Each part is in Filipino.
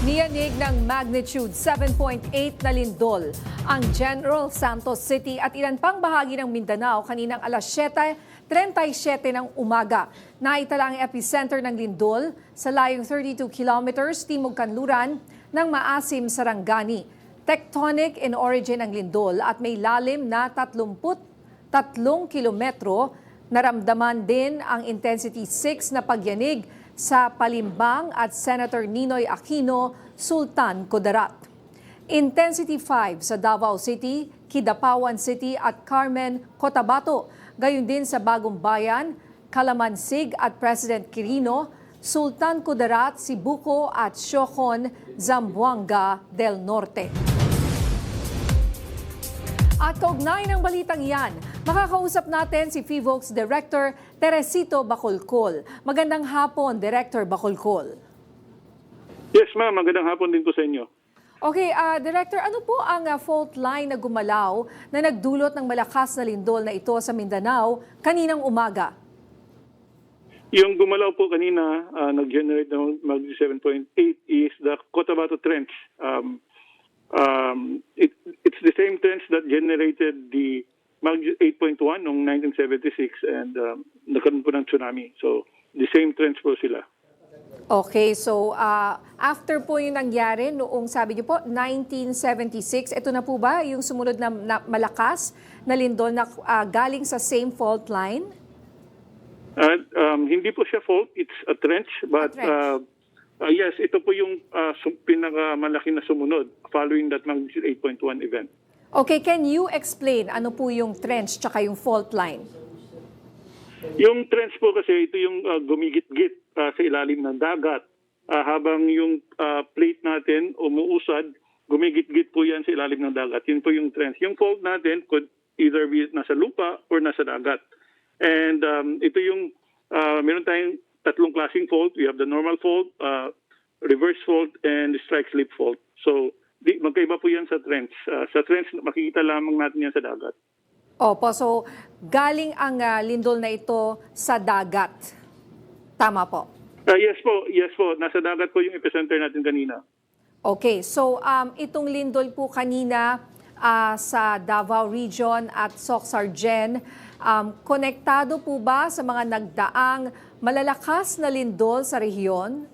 Niyanig ng magnitude 7.8 na lindol ang General Santos City at ilan pang bahagi ng Mindanao kaninang alas 7:37 ng umaga. Naitala ang epicenter ng lindol sa layong 32 kilometers timog kanluran ng Maasim, Sarangani. Tectonic in origin ang lindol at may lalim na 33 kilometro. Naramdaman din ang intensity 6 na pagyanig sa Palimbang at Senator Ninoy Aquino, Sultan Kudarat. Intensity 5 sa Davao City, Kidapawan City at Carmen, Cotabato. Gayon din sa Bagong Bayan, Calamansig at President Quirino, Sultan Kudarat, Sibuco at Siocon, Zamboanga del Norte. At kaugnay ng balitang yan, makakausap natin si FIVOLCS Director Teresito Bacolcol. Magandang hapon, Director Bacolcol. Yes, ma'am. Magandang hapon din po sa inyo. Okay, Director, ano po ang fault line na gumalaw na nagdulot ng malakas na lindol na ito sa Mindanao kaninang umaga? Yung gumalaw po kanina, nag-generate ng magnitude 7.8 is the Cotabato Trench. It's the same trench that generated the magnitude 8.1 noong 1976 and nagkaroon po ng tsunami. So, the same trench po sila. Okay, so after po yung nangyari noong sabi niyo po 1976, ito na po ba yung sumunod na malakas na lindol na galing sa same fault line? Hindi po siya fault, it's a trench. But yes, ito po yung pinakamalaki na sumunod following that magnitude 8.1 event. Okay, can you explain ano po yung trench tsaka yung fault line? Yung trench po kasi ito yung gumigit-git sa ilalim ng dagat. Habang yung plate natin umuusad, gumigit-git po yan sa ilalim ng dagat. Yun po yung trench. Yung fault natin could either be nasa lupa or nasa dagat. And ito yung, meron tayong tatlong klaseng fault. We have the normal fault, reverse fault, and strike slip fault. So, magkaiba po yan sa trench. Sa trench, makikita lamang natin yan sa dagat. Opo, so galing ang lindol na ito sa dagat. Tama po? Yes po. Nasa dagat po yung epicenter natin kanina. Okay, so itong lindol po kanina sa Davao Region at Soc-Sargen, konektado po ba sa mga nagdaang malalakas na lindol sa rehiyon?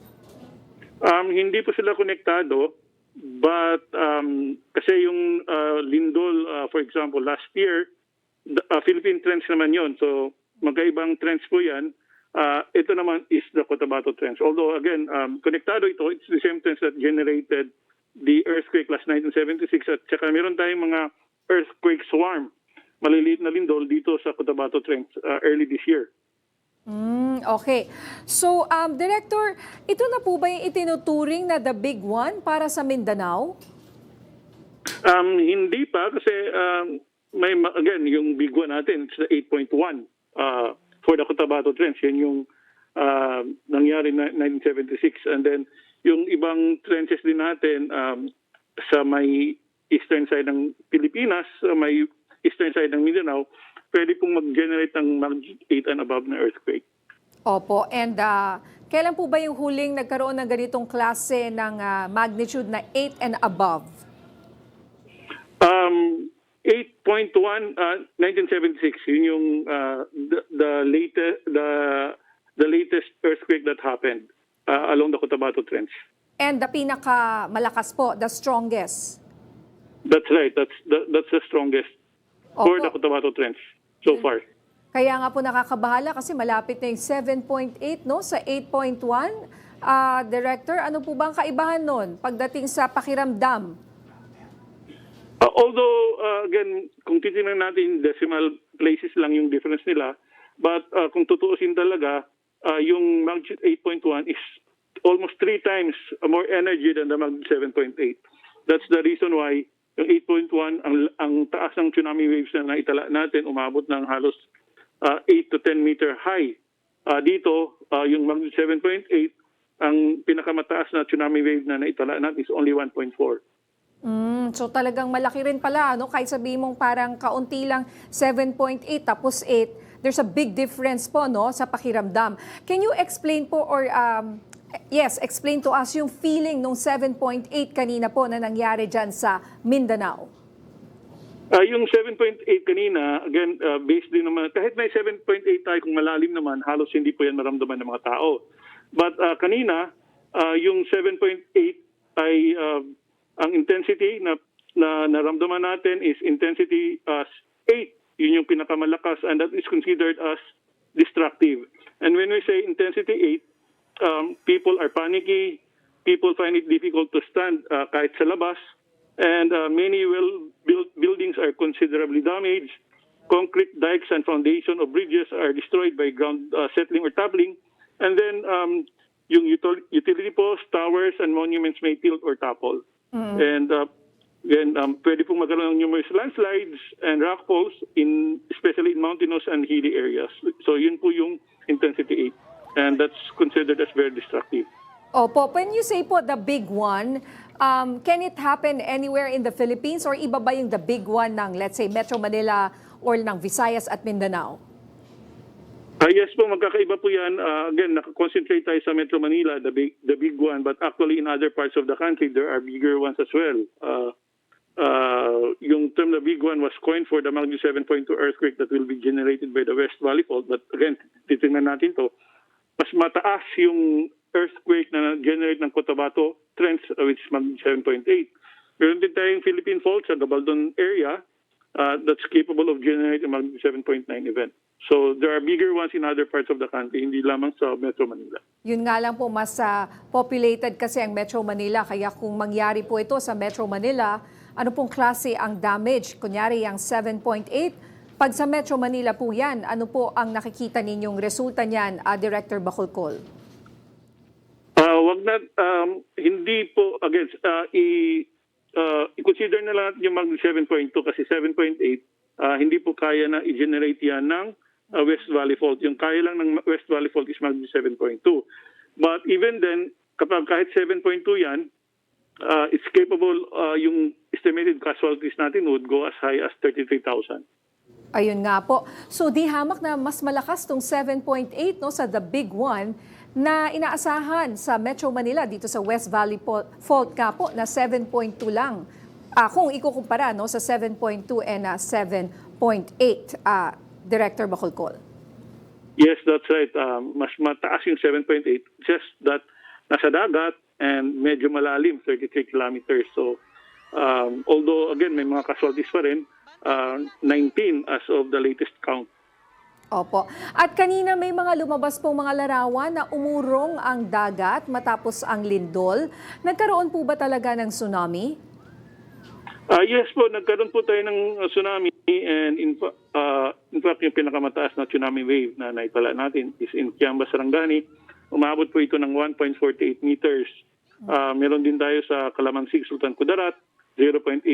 Hindi po sila konektado, but kasi yung lindol, for example, last year, Philippine Trench naman yon. So magkaibang trench po yan. Ito naman is the Cotabato Trench. Although again, konektado ito, it's the same trench that generated the earthquake last 1976 at saka meron tayong mga earthquake swarm, maliliit na lindol dito sa Cotabato Trench early this year. Okay. So, Director, ito na po ba yung itinuturing na the big one para sa Mindanao? Hindi pa kasi again, yung big one natin, it's the 8.1 for the Cotabato Trench. Yan yung nangyari na 1976. And then, yung ibang trenches din natin sa may eastern side ng Pilipinas, sa may eastern side ng Mindanao, pwede pong mag-generate ng magnitude 8 and above na earthquake. Opo. And kailan po ba yung huling nagkaroon ng ganitong klase ng magnitude na 8 and above? 8.1, 1976. Yun yung the latest earthquake that happened along the Cotabato Trench. And the pinakamalakas po, the strongest? That's right. That's the strongest for the Cotabato Trench so far. Kaya nga po nakakabahala kasi malapit na yung 7.8 no, sa 8.1. Director, ano po ba ang kaibahan nun pagdating sa pakiramdam? Although, again, kung titignan natin, decimal places lang yung difference nila. But kung tutuusin talaga, yung magnitude 8.1 is almost 3 times more energy than the magnitude 7.8. That's the reason why yung 8.1, ang taas ng tsunami waves na naitala natin, umabot ng halos 8 to 10 meter high. Dito, yung magnitude 7.8, ang pinakamataas na tsunami wave na naitala natin is only 1.4. So talagang malaki rin pala, no? Kahit sabihin mong parang kaunti lang 7.8 tapos 8, there's a big difference po, no, sa pakiramdam. Can you explain po or Yes, explain to us yung feeling nung 7.8 kanina po na nangyari dyan sa Mindanao. Yung 7.8 kanina, again, based din naman, kahit may 7.8 tayo kung malalim naman, halos hindi po yan maramdaman ng mga tao. But kanina, yung 7.8 ay ang intensity na naramdaman natin is intensity 8. Yun yung pinakamalakas and that is considered as destructive. And when we say intensity 8, people are panicky, people find it difficult to stand kahit sa labas, and many well-built buildings are considerably damaged. Concrete dikes and foundation of bridges are destroyed by ground settling or toppling. And then yung utility posts, towers, and monuments may tilt or topple. And then pwede pong magkaroon ng numerous landslides and rock falls, especially in mountainous and hilly areas. So yun po yung intensity 8. And that's considered as very destructive. Opo, when you say po the big one, can it happen anywhere in the Philippines or iba ba yung the big one ng, let's say, Metro Manila or ng Visayas at Mindanao? Yes po, magkakaiba po yan. Again, nakakoncentrate tayo sa Metro Manila, the big one, but actually in other parts of the country, there are bigger ones as well. Yung term the big one was coined for the magnitude 7.2 earthquake that will be generated by the West Valley Fault. But again, titingnan natin to. Mas mataas yung earthquake na generate ng Cotabato Trench, which is magnitude 7.8. Meron din tayong Philippine Fault sa Gabaldon area that's capable of generating a magnitude 7.9 event. So there are bigger ones in other parts of the country, hindi lamang sa Metro Manila. Yun nga lang po, mas populated kasi ang Metro Manila. Kaya kung mangyari po ito sa Metro Manila, ano pong klase ang damage? Kunyari yung 7.8, pag sa Metro Manila po yan, ano po ang nakikita ninyong resulta niyan, Director Bacolcol? Wag na, hindi po, again, i-consider na lang yung magnitude 7.2 kasi 7.8, hindi po kaya na i-generate yan ng West Valley Fault. Yung kaya lang ng West Valley Fault is magnitude 7.2. But even then, kapag kahit 7.2 yan, it's capable, yung estimated casualties natin would go as high as 33,000. Ayun nga po. So di hamak na mas malakas tong 7.8 no, sa the big one na inaasahan sa Metro Manila dito sa West Valley Fault ka po na 7.2 lang. Kung ikukumpara no, sa 7.2 and 7.8, Director Bacolcol. Yes, that's right. Mas mataas yung 7.8. Just that nasa dagat and medyo malalim, 33 kilometers. So, although again, may mga casualties pa rin, 19 as of the latest count. Opo. At kanina may mga lumabas pong mga larawan na umurong ang dagat matapos ang lindol. Nagkaroon po ba talaga ng tsunami? Yes po, nagkaroon po tayo ng tsunami and in fact yung pinakamataas na tsunami wave na naitala natin is in Kiamba, Sarangani. Umabot po ito ng 1.48 meters. Meron din tayo sa Calamansig, Sultan Kudarat, 0.84.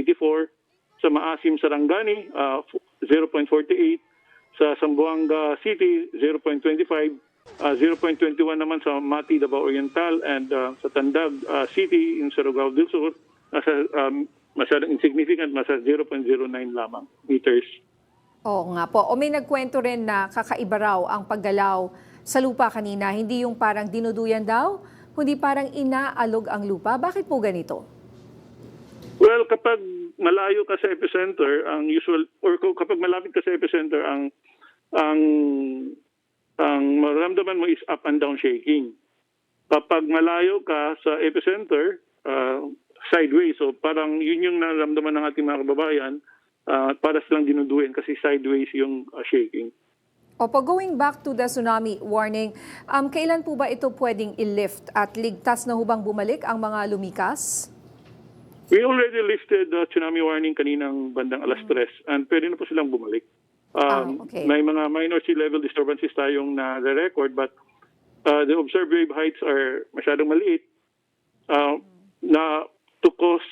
Sa Maasim, Sarangani, 0.48. Sa Zamboanga City, 0.25, 0.21 naman sa Mati, Davao Oriental, and sa Tandag City in Surigao del Sur, masyadong insignificant, nasa 0.09 lamang meters. Oo nga po. O may nagkwento rin na kakaiba raw ang paggalaw sa lupa kanina. Hindi yung parang dinuduyan daw, kundi parang inaalog ang lupa. Bakit po ganito? Well, kapag malayo ka sa epicenter, ang usual, or kapag malapit ka sa epicenter, ang maramdaman mo is up and down shaking. Kapag malayo ka sa epicenter, sideways, so parang yun yung nararamdaman ng ating mga kababayan, para silang dinuduin kasi sideways yung shaking. Opo, going back to the tsunami warning, kailan po ba ito pwedeng i-lift at ligtas na hubang bumalik ang mga lumikas? We already lifted the tsunami warning kaninang bandang alas 3 and pwede na po silang bumalik. Okay. May mga minor sea level disturbances tayong na-record but the observed wave heights are masyadong maliit na to cause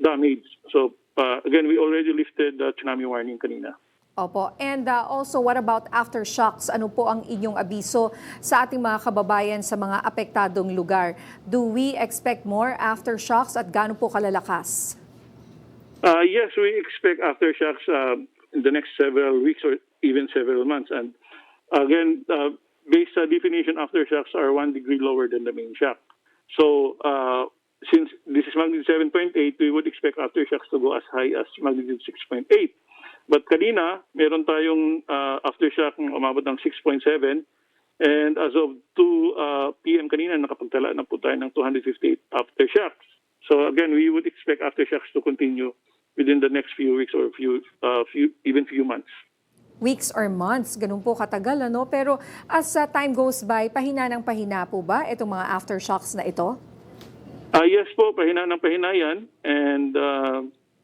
damage. So again, we already lifted the tsunami warning kanina. Opo. And also, what about aftershocks? Ano po ang inyong abiso sa ating mga kababayan sa mga apektadong lugar? Do we expect more aftershocks at gaano po kalalakas? Yes, we expect aftershocks in the next several weeks or even several months. And again, base definition, aftershocks are 1 degree lower than the main shock. So, since this is magnitude 7.8, we would expect aftershocks to go as high as magnitude 6.8. But kanina, meron tayong aftershock na umabot ng 6.7. And as of 2 p.m. kanina, nakapagtala na po tayo ng 258 aftershocks. So again, we would expect aftershocks to continue within the next few weeks or few months. Weeks or months, ganun po katagal, ano? Pero as time goes by, pahina ng pahina po ba itong mga aftershocks na ito? Yes po, pahina ng pahina yan. And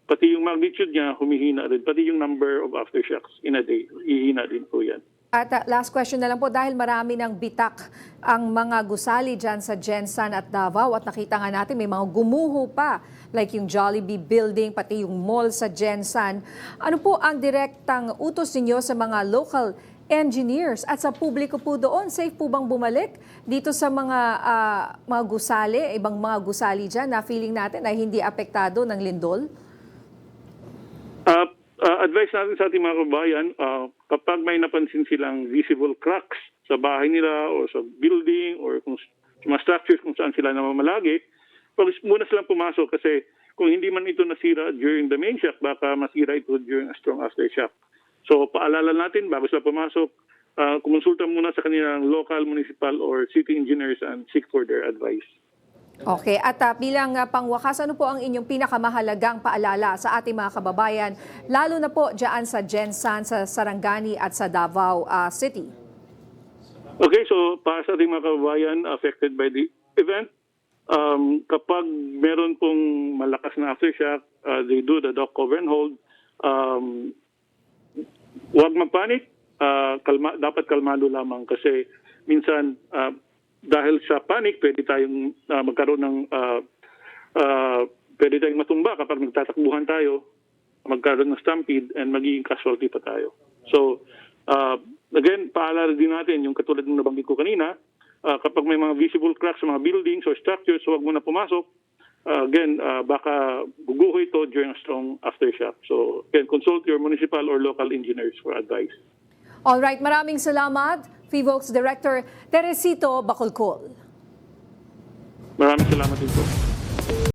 pati yung magnitude niya humihina rin. Pati yung number of aftershocks in a day, hihina din po yan. At last question na lang po, dahil marami ng bitak ang mga gusali dyan sa Gensan at Davao at nakita nga natin may mga gumuho pa like yung Jollibee building, pati yung mall sa Gensan. Ano po ang direktang utos ninyo sa mga local engineers at sa publiko po doon? Safe po bang bumalik dito sa mga gusali, ibang mga gusali dyan na feeling natin ay hindi apektado ng lindol? Advice natin sa ating mga kabayan, kapag may napansin silang visible cracks sa bahay nila o sa building or kung sa mga structures kung saan sila namamalagi, muna silang pumasok kasi kung hindi man ito nasira during the main shock, baka masira ito during a strong aftershock. So paalala natin bago sila pumasok, kumonsulta muna sa kanilang local, municipal or city engineers and seek for their advice. Okay, at bilang pangwakas, ano po ang inyong pinakamahalagang paalala sa ating mga kababayan, lalo na po dyan sa Gensan, sa Sarangani at sa Davao City? Okay, so para sa ating mga kababayan affected by the event, kapag meron pong malakas na aftershock, they do the dock cover and hold. Huwag magpanik, dapat kalmado lamang kasi minsan dahil sa panic, pwede tayong magkaroon ng pwede tayong matumba kapag nagtatakbuhan tayo, magkaroon ng stampede and magiging casualty pa tayo. So, again, paalala din natin yung katulad ng nabanggit ko kanina, kapag may mga visible cracks sa mga buildings or structures, huwag muna pumasok. Again, baka guguho ito during a strong aftershock. So, again, consult your municipal or local engineers for advice. Alright, maraming salamat. PHIVOLCS Director Teresito Bacolcol. Maraming salamat din po.